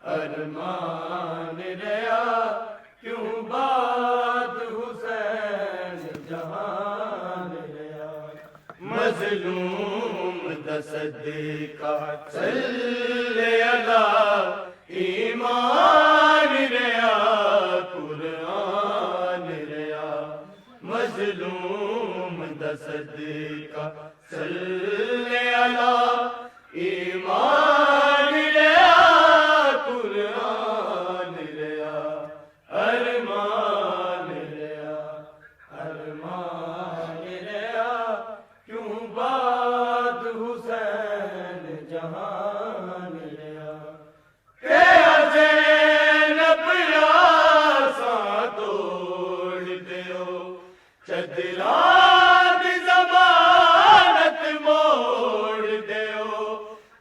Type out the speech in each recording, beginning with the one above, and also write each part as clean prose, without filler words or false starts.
अरमान रया क्यों बात हुसैन जहान रया। मजलूम दसदका सल्ले अला ईमान रया कुरान रया। मजलूम दसदका सल्ले अला ईमान रया कुरान रया। अरमान रया अरमान रया क्यों बात हुसैन जहान रया। के ज़ैनब आसां तोड़ दियो चदरा दी ज़मानत मोड़ दियो।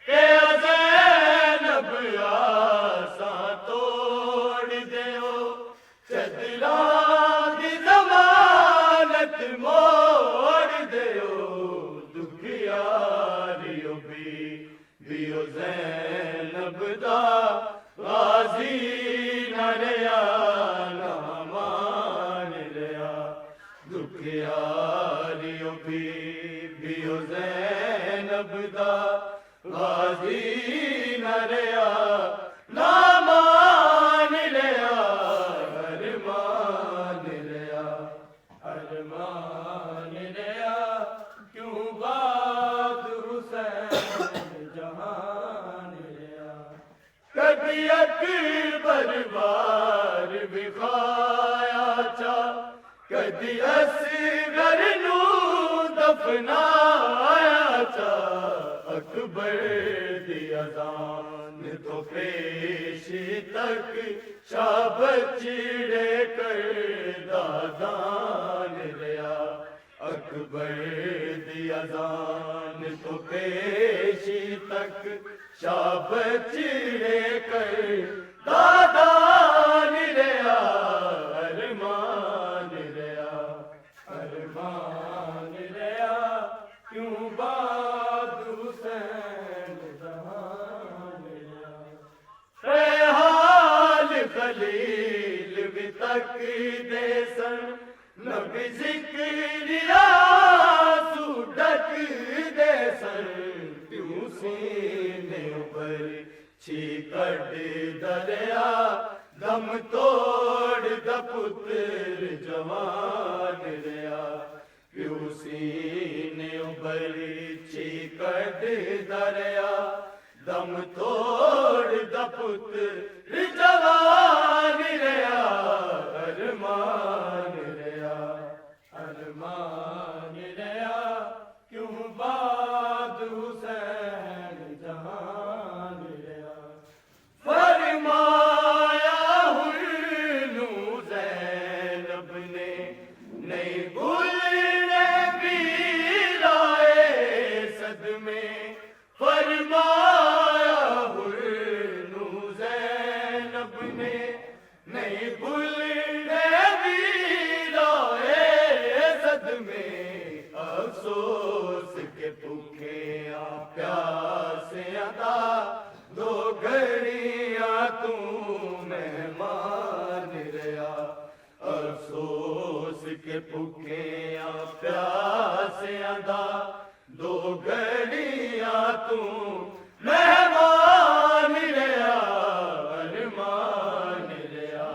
के ज़ैनब आसां तोड़ दियो चदरा दी ज़मानत मोड़ दियो। दुखियारियो बियो ज़ैनब दा गाज़ी न रया ना मान रया। दुखियारियो बियो ज़ैनब दा गाज़ी न रया ना मान रया। अरमान रया अरमान रया क्यों बात हुसैन जहान रया। कभी अकबर बार विखाया चा कदी असगर नू दफनाया चा। अकबर दी अज़ान तो पेश तक शाह बचड़े कर दादान रया। अकबर दी अज़ान तो पेश तक शाह बचड़े कर दादान रया। अरमान रया अरमान रया क्यों बात हुसैन जहान रया। हाल खलील भी तक दे सन नबी जिक्रिया सुडक दे सन। क्यों सीने पर छी कट दरिया दम तोड़ द पुत्र जवान रया। क्यों सीने पर छी कट दरिया दम तोड़ द पुत्र जवान रया। अरमान रया अरमान रया क्यों बात हुसैन जहान रया। फरमाया हुर्नू ज़ैनब ने नहीं भूलने वीराए सदमे। फरमाया हुर्नू ज़ैनब ने नहीं भूलने वीराए सदमे। अफसोस के भूखे प्यासे अदा दो घड़ियां तू मेहमान रया। अफसोस के भूखे प्यासे अदा दो घड़ियां तू मेहमान रया। अरमान रया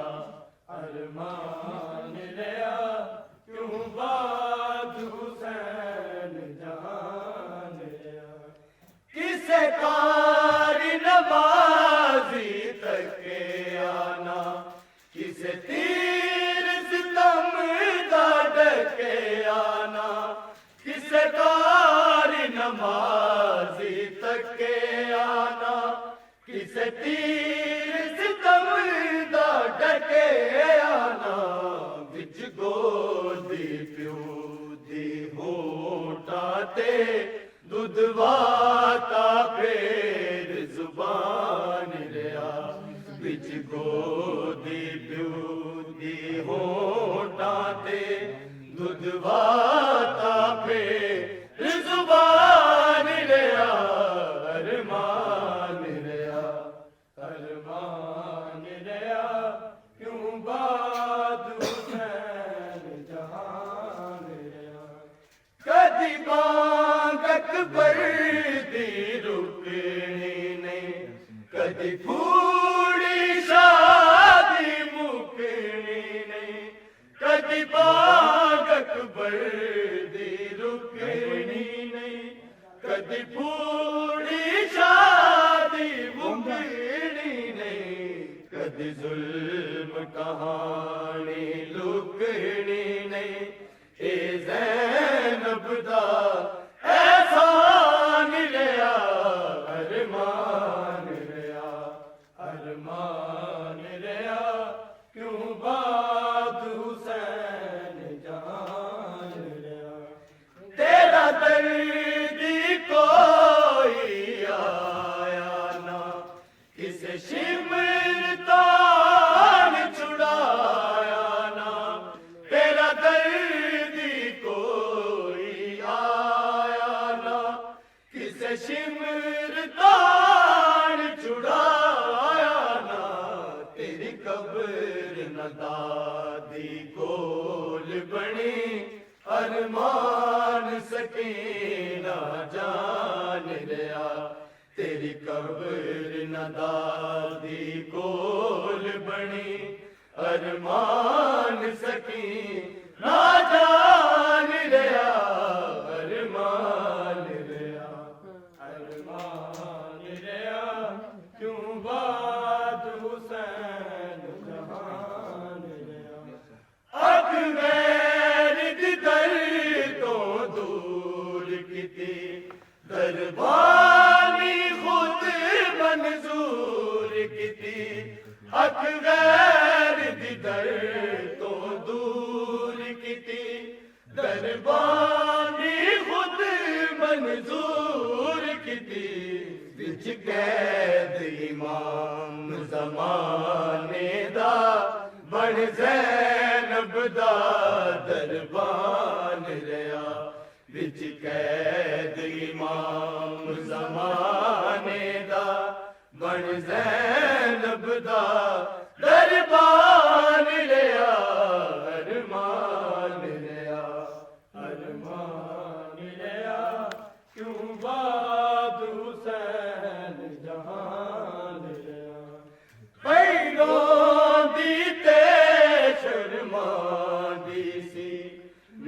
अरमान रया क्यों बात हुसैन जहान रया। किसे कारी नमाज़ी तक आना किसे तीर सितम दा डके आना। किसे कारी नमाज़ी तक आना किसे तीर सितम दा डके आना। विच गोदी प्यो दी होठा ते दुधवाता फेर जुबान रया। विच गोदी प्यो दी होठा ते दुधवाता फेर जुबान रया। अरमान रया अरमान कदी जुल्म कहानी लुकनी नहीं ए ज़ैनब दा एहसान लिया अरमान लिया अरमान लिया क्यों बात हुसैन जान लिया तेरा दर्द कोई आया ना किसे शिमरतान छुड़ाया ना तेरा दर्द कोई आया ना किसे शिमरतान छुड़ाया ना तेरी कब्र न दादी गोल बनी अरमान सकीना जान लिया तेरी कब्र न दादी गोल बनी अरमान सकीना जान लिया अरमान लिया अरमान लिया क्यों बात हुसैन जहान लिया अकबर दर तो दूर किती दरबानी खुद मंजूर किती अकबर दर तो दूर किती दरबानी खुद मंजूर किती विच कैद इमाम ज़माने दा बन ज़ैनब दा दरबान लिया विच कैद इमाम ज़माने दा बन ज़ैनब दा दरबान लिया अरमान लिया अरमान लिया क्यों बात हुसैन जहान लिया पैरों दी ते शर्मा दी सी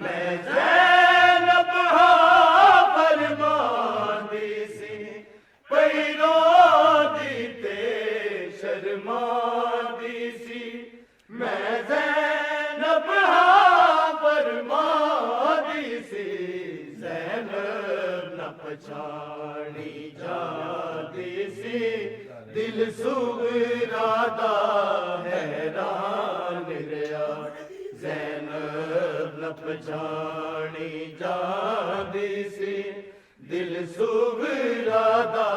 मैं ज़ैनब हाँ फरमान दी सी पैरों दी ते शर्मा दी सी मैं ज़ैनब हाँ फरमान दी सी ज़ैनब न पछाणी जाती सी दिल सुगरा दा हैरान रहा ज़ैनब न पछाणी जाती सी दिल सुगरा दा